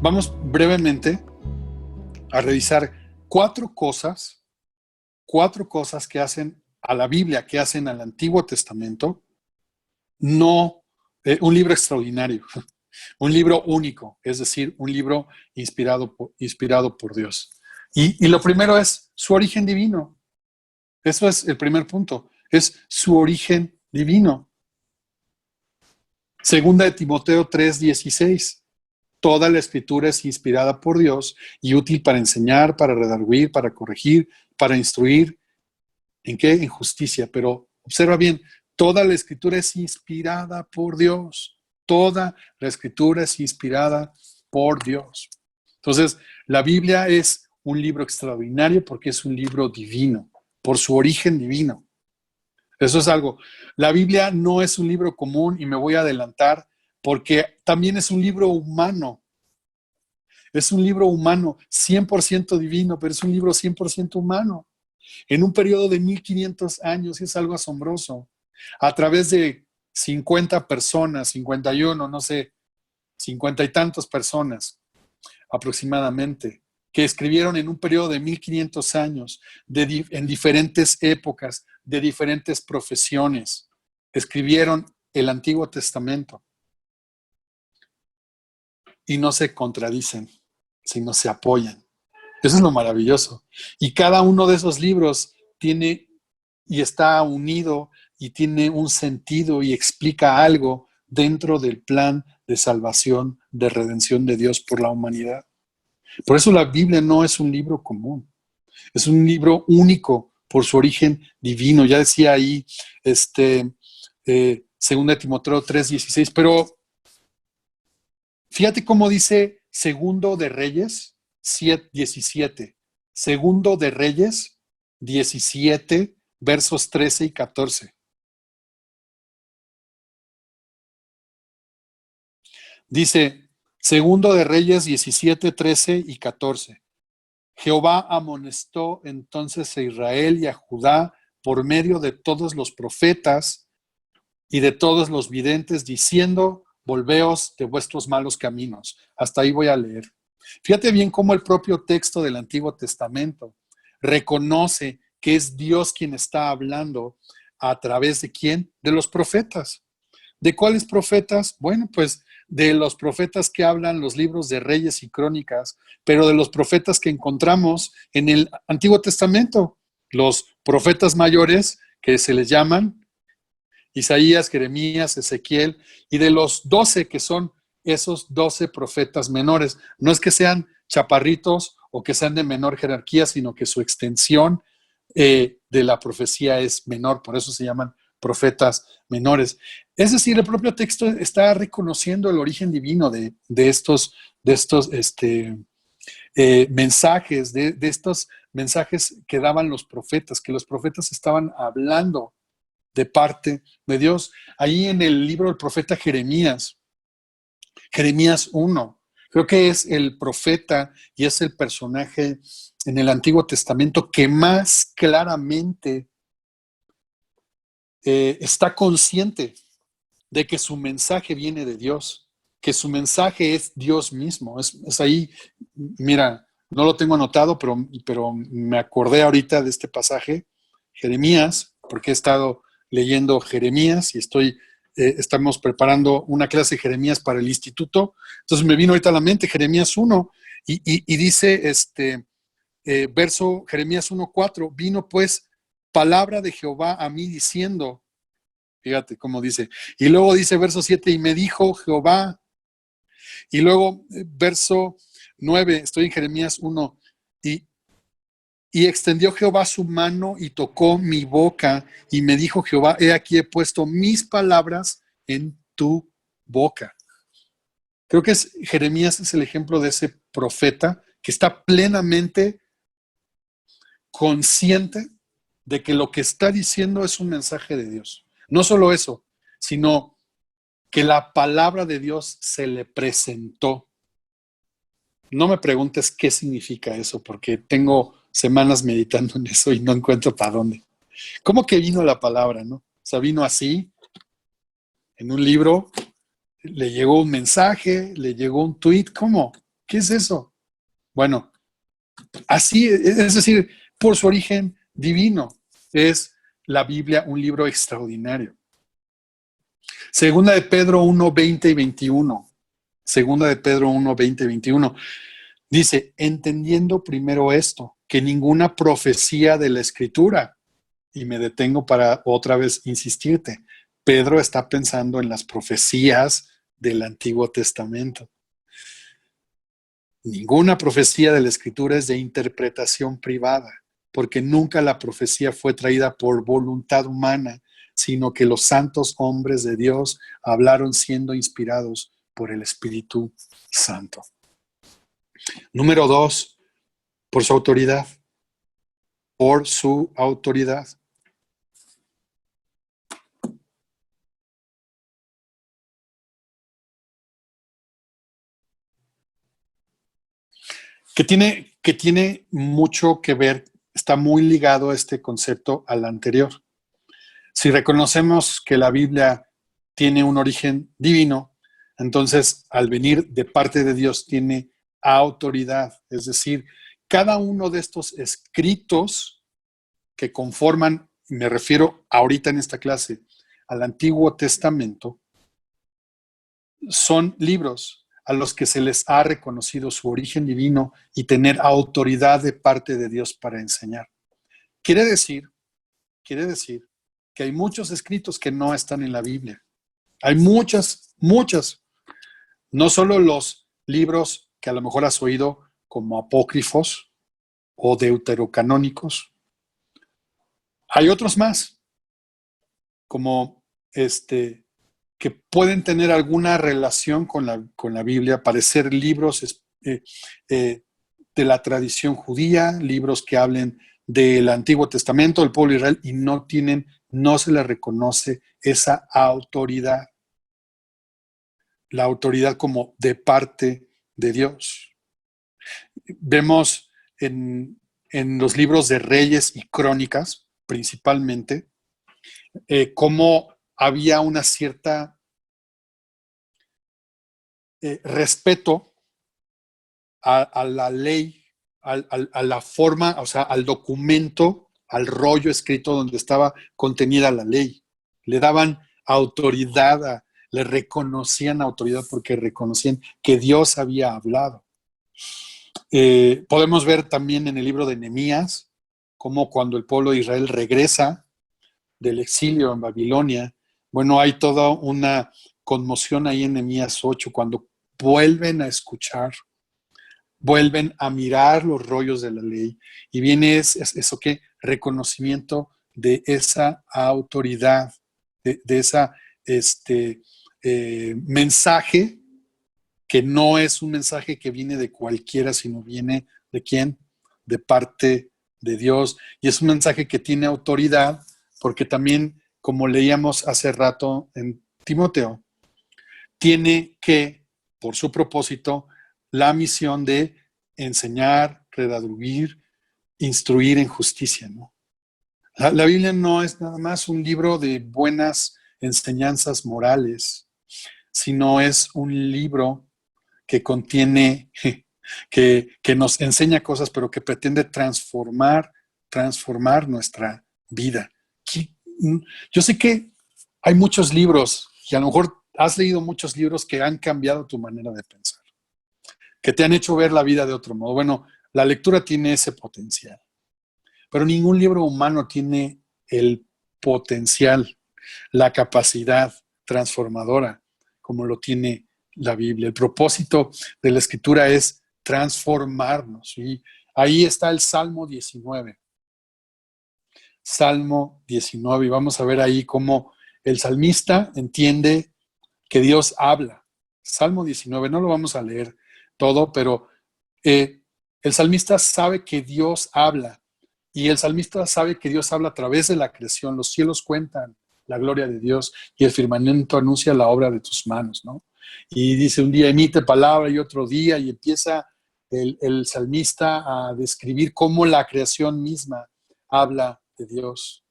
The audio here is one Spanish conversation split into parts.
Vamos brevemente a revisar cuatro cosas que hacen a la Biblia, que hacen al Antiguo Testamento, no un libro extraordinario, un libro único, es decir, un libro inspirado por Dios. Y lo primero es su origen divino. Eso es el primer punto, es su origen divino. Segunda de Timoteo 3:16. Toda la escritura es inspirada por Dios y útil para enseñar, para redarguir, para corregir, para instruir. ¿En qué? En justicia. Pero observa bien, toda la escritura es inspirada por Dios. Toda la escritura es inspirada por Dios. Entonces, la Biblia es un libro extraordinario porque es un libro divino, por su origen divino. Eso es algo. La Biblia no es un libro común y me voy a adelantar porque también es un libro humano. Es un libro humano, 100% divino, pero es un libro 100% humano. En un periodo de 1500 años, es algo asombroso. A través de 50 personas, 51, no sé, 50 y tantas personas aproximadamente, que escribieron en un periodo de 1500 años, en diferentes épocas, de diferentes profesiones, escribieron el Antiguo Testamento y no se contradicen, sino se apoyan. Eso es lo maravilloso. Y cada uno de esos libros tiene y está unido y tiene un sentido y explica algo dentro del plan de salvación, de redención de Dios por la humanidad. Por eso la Biblia no es un libro común, es un libro único por su origen divino. Ya decía ahí, segunda de Timoteo 3:16, pero fíjate cómo dice Segundo de Reyes 17. Segundo de Reyes 17, versos 13 y 14. Dice, Segundo de Reyes 17, 13 y 14. Jehová amonestó entonces a Israel y a Judá por medio de todos los profetas y de todos los videntes, diciendo, volveos de vuestros malos caminos. Hasta ahí voy a leer. Fíjate bien cómo el propio texto del Antiguo Testamento reconoce que es Dios quien está hablando a través de quién, de los profetas. ¿De cuáles profetas? Bueno, pues de los profetas que hablan los libros de Reyes y Crónicas, pero de los profetas que encontramos en el Antiguo Testamento, los profetas mayores que se les llaman Isaías, Jeremías, Ezequiel, y de los 12 que son esos 12 profetas menores. No es que sean chaparritos o que sean de menor jerarquía, sino que su extensión de la profecía es menor, por eso se llaman profetas menores. Es decir, el propio texto está reconociendo el origen divino de estos mensajes, de estos mensajes que daban los profetas, que los profetas estaban hablando de parte de Dios. Ahí en el libro del profeta Jeremías 1, creo que es el profeta y es el personaje en el Antiguo Testamento que más claramente está consciente de que su mensaje viene de Dios, que su mensaje es Dios mismo. Es ahí, mira, no lo tengo anotado, pero me acordé ahorita de este pasaje, Jeremías, porque he estado leyendo Jeremías y estamos preparando una clase de Jeremías para el instituto. Entonces me vino ahorita a la mente Jeremías 1 y dice verso Jeremías 1:4, vino pues palabra de Jehová a mí diciendo, fíjate cómo dice, y luego dice verso 7, y me dijo Jehová, y luego verso 9, estoy en Jeremías 1, y extendió Jehová su mano y tocó mi boca, y me dijo Jehová, he aquí he puesto mis palabras en tu boca. Creo que Jeremías es el ejemplo de ese profeta que está plenamente consciente de que lo que está diciendo es un mensaje de Dios. No solo eso, sino que la palabra de Dios se le presentó. No me preguntes qué significa eso, porque tengo semanas meditando en eso y no encuentro para dónde. ¿Cómo que vino la palabra, no? O sea, vino así, en un libro, le llegó un mensaje, le llegó un tweet, ¿cómo? ¿Qué es eso? Bueno, así, es decir, por su origen divino, es la Biblia un libro extraordinario. Segunda de Pedro 1, 20 y 21. Segunda de Pedro 1, 20 y 21. Dice, entendiendo primero esto, que ninguna profecía de la Escritura, y me detengo para otra vez insistirte, Pedro está pensando en las profecías del Antiguo Testamento. Ninguna profecía de la Escritura es de interpretación privada, porque nunca la profecía fue traída por voluntad humana, sino que los santos hombres de Dios hablaron siendo inspirados por el Espíritu Santo. Número 2, por su autoridad. Por su autoridad. Que tiene mucho que ver, está muy ligado este concepto al anterior. Si reconocemos que la Biblia tiene un origen divino, entonces al venir de parte de Dios tiene autoridad. Es decir, cada uno de estos escritos que conforman, me refiero ahorita en esta clase, al Antiguo Testamento, son libros a los que se les ha reconocido su origen divino y tener autoridad de parte de Dios para enseñar. Quiere decir que hay muchos escritos que no están en la Biblia. Hay muchas. No solo los libros que a lo mejor has oído como apócrifos o deuterocanónicos. Hay otros más, como que pueden tener alguna relación con la Biblia, parecer libros de la tradición judía, libros que hablen del Antiguo Testamento, del pueblo de Israel, y no se les reconoce esa autoridad, la autoridad como de parte de Dios. Vemos en los libros de Reyes y Crónicas, principalmente, cómo había una cierta respeto a la ley, a la forma, o sea, al documento, al rollo escrito donde estaba contenida la ley. Le daban autoridad, le reconocían autoridad porque reconocían que Dios había hablado. Podemos ver también en el libro de Nehemías cómo cuando el pueblo de Israel regresa del exilio en Babilonia, bueno, hay toda una conmoción ahí en Nehemías 8 cuando vuelven a escuchar, vuelven a mirar los rollos de la ley y viene eso que reconocimiento de esa autoridad, de esa mensaje que no es un mensaje que viene de cualquiera, sino viene de quién, de parte de Dios, y es un mensaje que tiene autoridad porque también, como leíamos hace rato en Timoteo, tiene que, por su propósito, la misión de enseñar, redarguir, instruir en justicia, ¿no? La Biblia no es nada más un libro de buenas enseñanzas morales, sino es un libro que contiene, que nos enseña cosas, pero que pretende transformar nuestra vida. Yo sé que hay muchos libros, y a lo mejor has leído muchos libros que han cambiado tu manera de pensar, que te han hecho ver la vida de otro modo. Bueno, la lectura tiene ese potencial, pero ningún libro humano tiene el potencial, la capacidad transformadora como lo tiene la Biblia. El propósito de la escritura es transformarnos. Y ahí está el Salmo 19. Salmo 19. Y vamos a ver ahí cómo el salmista entiende que Dios habla. Salmo 19, no lo vamos a leer todo, pero el salmista sabe que Dios habla. Y el salmista sabe que Dios habla a través de la creación. Los cielos cuentan la gloria de Dios y el firmamento anuncia la obra de tus manos, ¿no? Y dice un día emite palabra y otro día, y empieza el salmista a describir cómo la creación misma habla de Dios.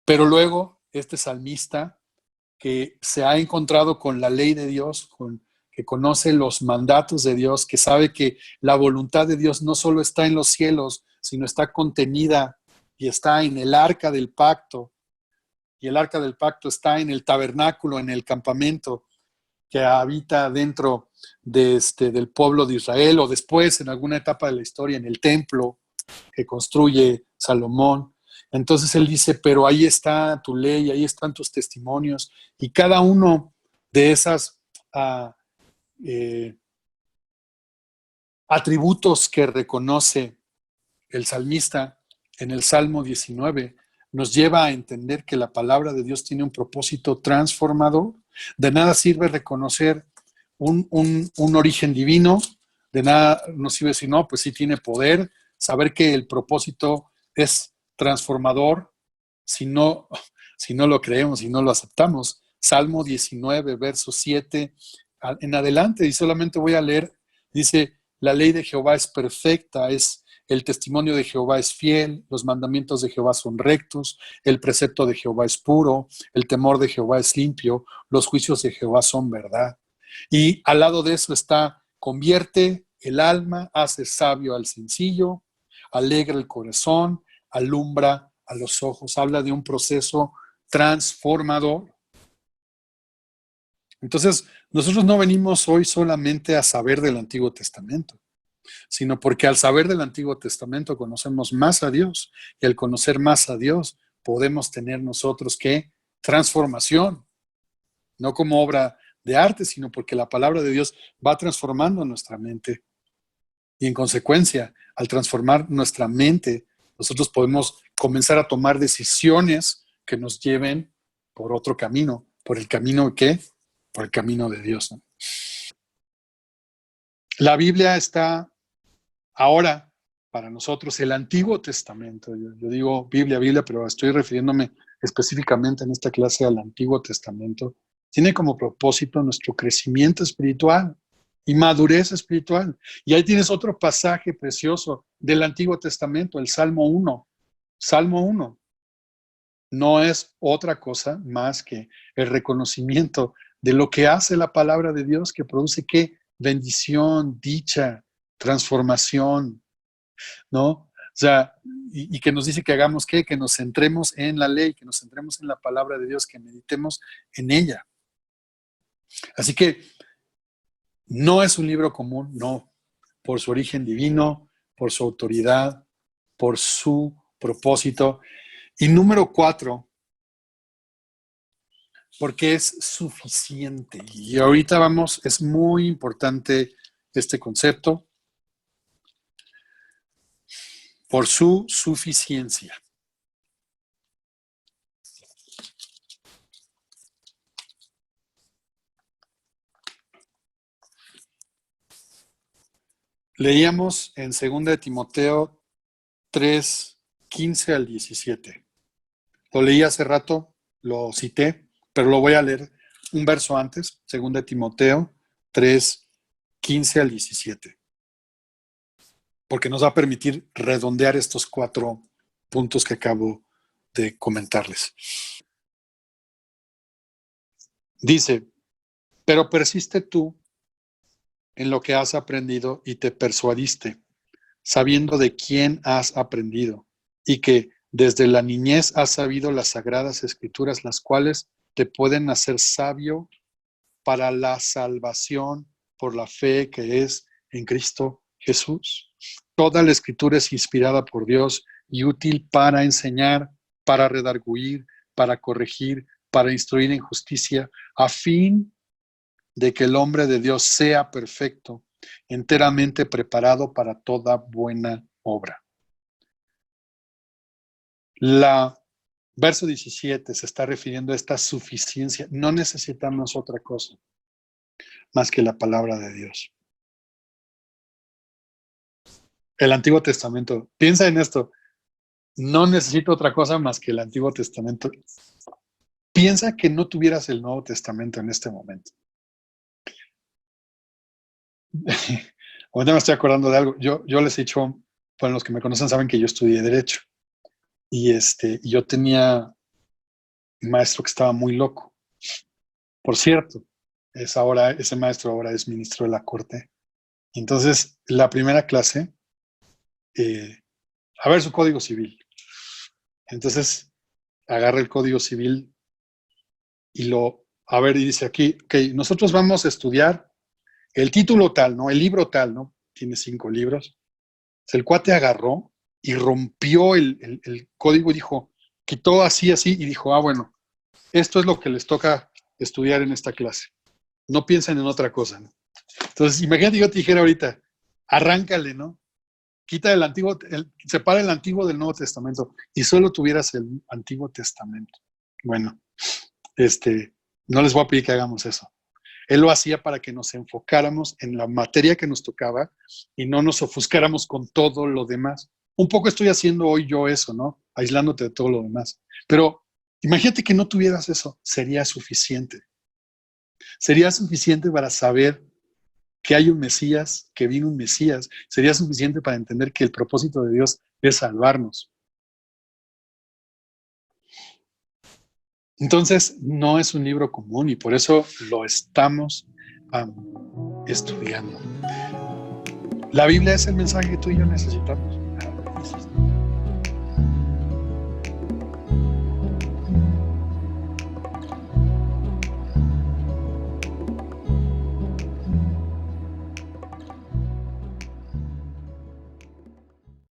Pero luego este salmista que se ha encontrado con la ley de Dios, que conoce los mandatos de Dios, que sabe que la voluntad de Dios no solo está en los cielos, sino está contenida y está en el arca del pacto. Y el arca del pacto está en el tabernáculo, en el campamento que habita dentro del pueblo de Israel, o después en alguna etapa de la historia en el templo que construye Salomón. Entonces él dice, pero ahí está tu ley, ahí están tus testimonios, y cada uno de esas atributos que reconoce el salmista en el Salmo 19 nos lleva a entender que la palabra de Dios tiene un propósito transformador. De nada sirve reconocer un origen divino, de nada nos sirve decir, no, pues sí tiene poder, saber que el propósito es transformador, si no lo creemos, si no lo aceptamos. Salmo 19, verso 7 en adelante, y solamente voy a leer, dice, la ley de Jehová es perfecta, el testimonio de Jehová es fiel, los mandamientos de Jehová son rectos, el precepto de Jehová es puro, el temor de Jehová es limpio, los juicios de Jehová son verdad. Y al lado de eso está, convierte el alma, hace sabio al sencillo, alegra el corazón, alumbra a los ojos. Habla de un proceso transformador. Entonces, nosotros no venimos hoy solamente a saber del Antiguo Testamento, sino porque al saber del Antiguo Testamento conocemos más a Dios, y al conocer más a Dios podemos tener nosotros ¿qué? Transformación, no como obra de arte, sino porque la palabra de Dios va transformando nuestra mente, y en consecuencia, al transformar nuestra mente, nosotros podemos comenzar a tomar decisiones que nos lleven por otro camino, por el camino ¿qué? Por el camino de Dios, ¿no? La Biblia está ahora, para nosotros, el Antiguo Testamento. Yo digo Biblia, pero estoy refiriéndome específicamente en esta clase al Antiguo Testamento. Tiene como propósito nuestro crecimiento espiritual y madurez espiritual. Y ahí tienes otro pasaje precioso del Antiguo Testamento, el Salmo 1. Salmo 1 no es otra cosa más que el reconocimiento de lo que hace la palabra de Dios, que produce ¿qué? Bendición, dicha, transformación, ¿no? O sea, y que nos dice que hagamos ¿qué? Que nos centremos en la ley, que nos centremos en la palabra de Dios, que meditemos en ella. Así que no es un libro común, no, por su origen divino, por su autoridad, por su propósito. Y número 4, porque es suficiente. Y ahorita vamos, es muy importante este concepto, por su suficiencia. Leíamos en 2 de Timoteo 3, 15 al 17. Lo leí hace rato, lo cité, pero lo voy a leer un verso antes, 2 de Timoteo 3, 15 al 17. Porque nos va a permitir redondear estos 4 puntos que acabo de comentarles. Dice, pero persiste tú en lo que has aprendido y te persuadiste, sabiendo de quién has aprendido, y que desde la niñez has sabido las sagradas escrituras, las cuales te pueden hacer sabio para la salvación por la fe que es en Cristo Jesús. Toda la escritura es inspirada por Dios y útil para enseñar, para redarguir, para corregir, para instruir en justicia, a fin de que el hombre de Dios sea perfecto, enteramente preparado para toda buena obra. Verso 17 se está refiriendo a esta suficiencia. No necesitamos otra cosa más que la palabra de Dios. El Antiguo Testamento, piensa en esto, no necesito otra cosa más que el Antiguo Testamento. Piensa que no tuvieras el Nuevo Testamento en este momento. Ahorita me estoy acordando de algo. Yo les he dicho, bueno, los que me conocen saben que yo estudié Derecho. Y yo tenía un maestro que estaba muy loco. Por cierto, ese maestro ahora es ministro de la corte. Entonces, la primera clase, a ver su código civil. Entonces, agarra el código civil y y dice aquí, ok, nosotros vamos a estudiar el título tal, ¿no? El libro tal, ¿no? Tiene 5 libros. El cuate agarró y rompió el código y dijo, quitó así, y dijo, bueno, esto es lo que les toca estudiar en esta clase. No piensen en otra cosa, ¿no? Entonces, imagínate yo te dijera ahorita, arráncale, ¿no? Quita separa el Antiguo del Nuevo Testamento y solo tuvieras el Antiguo Testamento. Bueno, no les voy a pedir que hagamos eso. Él lo hacía para que nos enfocáramos en la materia que nos tocaba y no nos ofuscáramos con todo lo demás. Un poco estoy haciendo hoy yo eso, ¿no? Aislándote de todo lo demás. Pero imagínate que no tuvieras eso, sería suficiente. Sería suficiente para saber que hay un Mesías, que vino un Mesías. Sería suficiente para entender que el propósito de Dios es salvarnos. Entonces, no es un libro común y por eso lo estamos estudiando. La Biblia es el mensaje que tú y yo necesitamos.